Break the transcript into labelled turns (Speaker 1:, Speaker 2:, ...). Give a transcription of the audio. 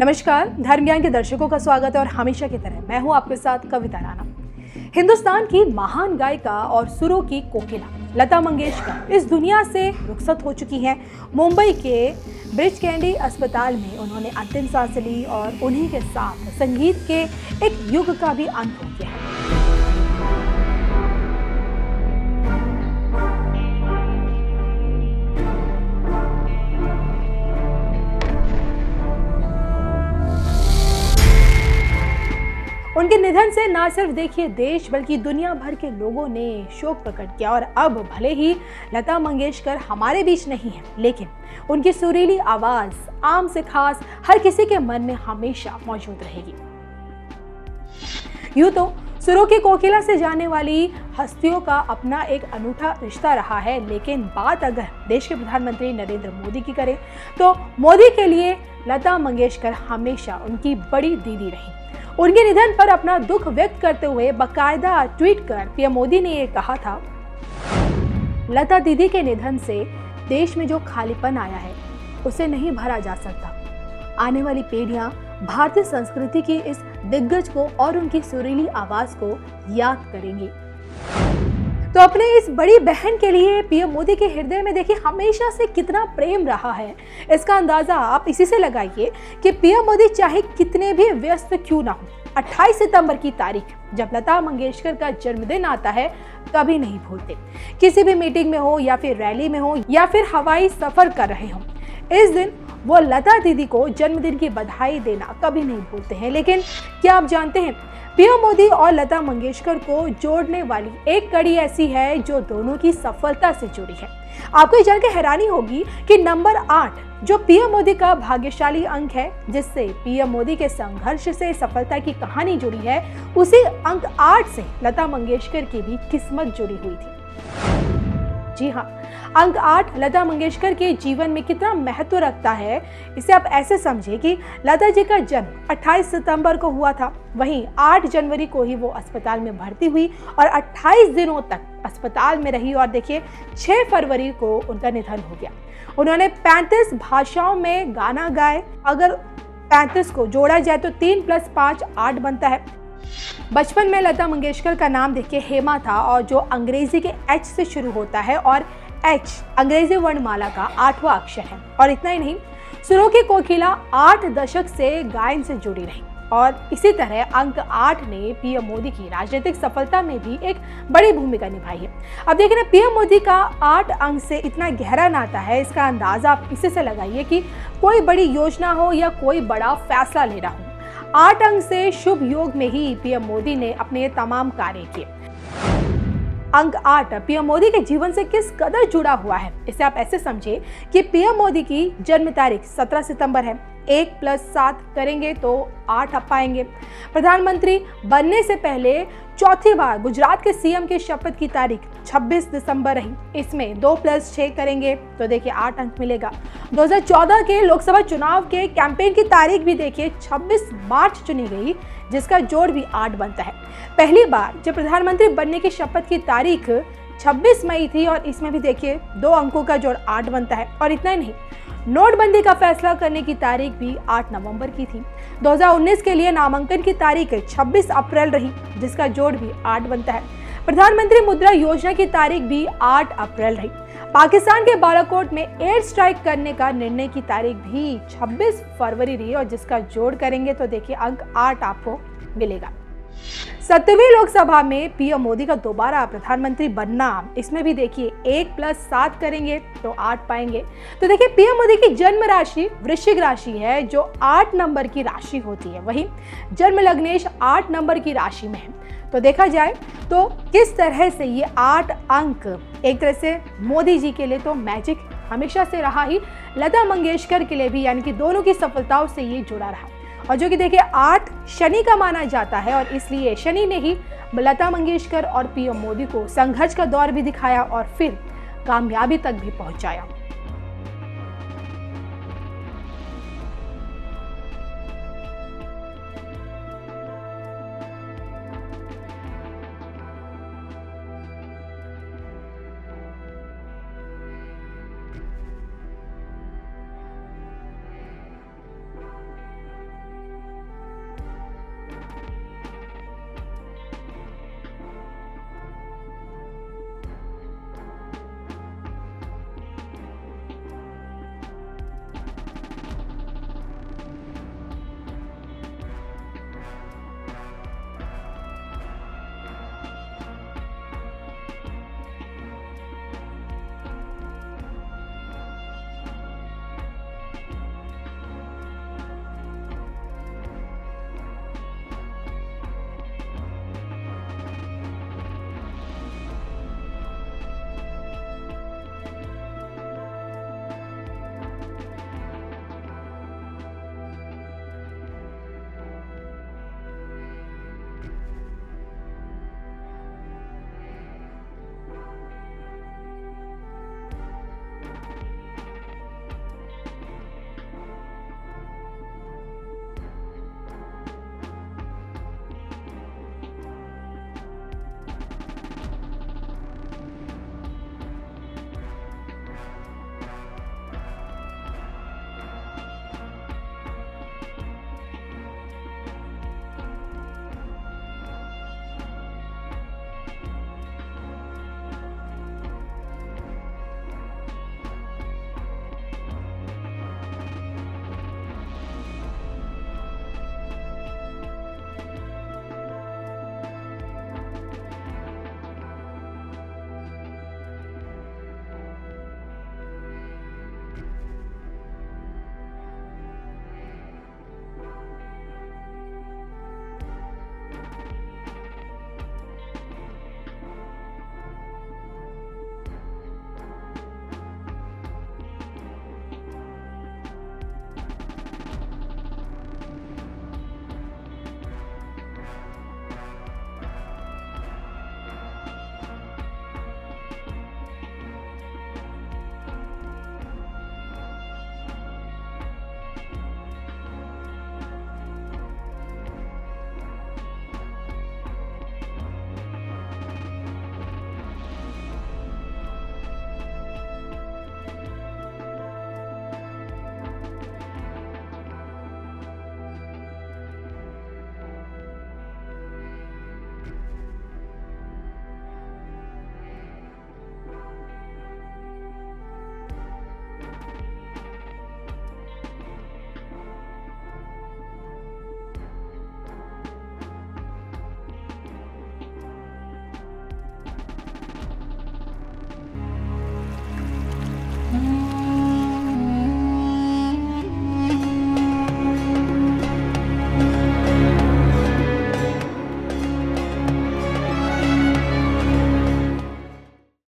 Speaker 1: नमस्कार, धर्म ज्ञान के दर्शकों का स्वागत है और हमेशा की तरह मैं हूं आपके साथ कविता राणा। हिंदुस्तान की महान गायिका और सुरों की कोकिला लता मंगेशकर इस दुनिया से रुखसत हो चुकी हैं। मुंबई के ब्रीच कैंडी अस्पताल में उन्होंने अंतिम सांस ली और उन्हीं के साथ संगीत के एक युग का भी अंत हो गया है। उनके निधन से ना सिर्फ देखिए देश बल्कि दुनिया भर के लोगों ने शोक प्रकट किया और अब भले ही लता मंगेशकर हमारे बीच नहीं है, लेकिन उनकी सुरीली आवाज आम से खास हर किसी के मन में हमेशा मौजूद रहेगी। यूं तो सुरों की कोकिला से जाने वाली हस्तियों का अपना एक अनूठा रिश्ता रहा है, लेकिन बात अगर देश के प्रधानमंत्री नरेंद्र मोदी की करें तो मोदी के लिए लता मंगेशकर हमेशा उनकी बड़ी दीदी रही। उनके निधन पर अपना दुख व्यक्त करते हुए बाकायदा ट्वीट कर पीएम मोदी ने ये कहा था, लता दीदी के निधन से देश में जो खालीपन आया है उसे नहीं भरा जा सकता। आने वाली पीढ़ियां भारतीय संस्कृति की इस दिग्गज को और उनकी सुरीली आवाज को याद करेंगी। तो अपने इस बड़ी बहन के लिए पीएम मोदी के हृदय में देखिए हमेशा से कितना प्रेम रहा है। इसका अंदाजा आप इसी से लगाइए कि पीएम मोदी चाहे कितने भी व्यस्त क्यों ना हो, 28 सितंबर की तारीख जब लता मंगेशकर का जन्मदिन आता है कभी नहीं भूलते। किसी भी मीटिंग में हो या फिर रैली में हो या फिर हवाई सफर कर रहे हो, इस दिन वो लता दीदी को जन्मदिन की बधाई देना कभी नहीं भूलते हैं। लेकिन क्या आप जानते हैं, पीएम मोदी और लता मंगेशकर को जोड़ने वाली एक कड़ी ऐसी है जो दोनों की सफलता से जुड़ी है। आपको ये जानकर हैरानी होगी कि नंबर 8 जो पीएम मोदी का भाग्यशाली अंक है, जिससे पीएम मोदी के संघर्ष से सफलता की कहानी जुड़ी है, उसी अंक 8 से लता मंगेशकर की भी किस्मत जुड़ी हुई थी। जी हाँ, अंक 8 लता मंगेशकर के जीवन में कितना महत्व रखता है, इसे आप ऐसे समझे कि लता जी का जन्म 28 सितंबर को हुआ था, वहीं 8 जनवरी को ही वो अस्पताल में भर्ती हुई और 28 दिनों तक अस्पताल में रही और देखिए 6 फरवरी को उनका निधन हो गया। उन्होंने 35 भाषाओं में गाना गाए। अगर 35 को जोड़ा जाए तो 3 + 5 8 बनता है। बचपन में लता मंगेशकर का नाम देखिए हेमा था और जो अंग्रेजी के H से शुरू होता है और H अंग्रेजी वर्णमाला का 8वां अक्षर है। और इतना ही नहीं, सुरों की कोकिला 8 दशक से गायन से जुड़ी रही और इसी तरह अंक 8 ने पीएम मोदी की राजनीतिक सफलता में भी एक बड़ी भूमिका निभाई है। अब देखिए ना, पीएम मोदी का 8 अंक से इतना गहरा नाता है, इसका अंदाजा आप इसी से लगाइए कि कोई बड़ी योजना हो या कोई बड़ा फैसला लेना हो, 8 अंक से शुभ योग में ही पीएम मोदी ने अपने तमाम कार्य किए। अंक 8 पीएम मोदी के जीवन से किस कदर जुड़ा हुआ है, इसे आप ऐसे समझे कि पीएम मोदी की जन्म तारीख 17 सितंबर है। 1 + 7 करेंगे तो 8 आप पाएंगे। प्रधानमंत्री बनने से पहले चौथी बार गुजरात के सीएम की शपथ की तारीख 26 दिसंबर रही। इसमें 2 + 6 करेंगे तो देखिए 8 अंक मिलेगा। 2014 के लोकसभा चुनाव के कैंपेन की तारीख भी देखिए 26 मार्च चुनी गई, जिसका जोड़ भी 8 बनता है। पहली बार जब प्रधानमंत्री बनने की शपथ की तारीख 26 मई थी और इसमें भी देखिए 2 अंकों का जोड़ 8 बनता है। और इतना ही नहीं, नोटबंदी का फैसला करने की तारीख भी 8 नवंबर की थी। 2019 के लिए नामांकन की तारीख 26 अप्रैल रही, जिसका जोड़ भी 8 बनता है। प्रधानमंत्री मुद्रा योजना की तारीख भी 8 अप्रैल रही। पाकिस्तान के बालाकोट में एयर स्ट्राइक करने का निर्णय की तारीख भी 26 फरवरी रही और जिसका जोड़ करेंगे तो देखिए अंक 8 आपको मिलेगा। 17वीं लोकसभा में पीएम मोदी का दोबारा प्रधानमंत्री बनना, इसमें भी देखिए 1 + 7 करेंगे तो 8 पाएंगे। तो देखिए पीएम मोदी की जन्म राशि वृश्चिक राशि है जो 8 नंबर की राशि होती है, वहीं जन्म लग्नेश 8 नंबर की राशि में है। तो देखा जाए तो किस तरह से ये 8 अंक एक तरह से मोदी जी के लिए तो मैजिक हमेशा से रहा ही, लता मंगेशकर के लिए भी, यानी कि दोनों की सफलताओं से ये जुड़ा रहा। और जो कि देखिए 8 शनि का माना जाता है और इसलिए शनि ने ही लता मंगेशकर और पीएम मोदी को संघर्ष का दौर भी दिखाया और फिर कामयाबी तक भी पहुंचाया।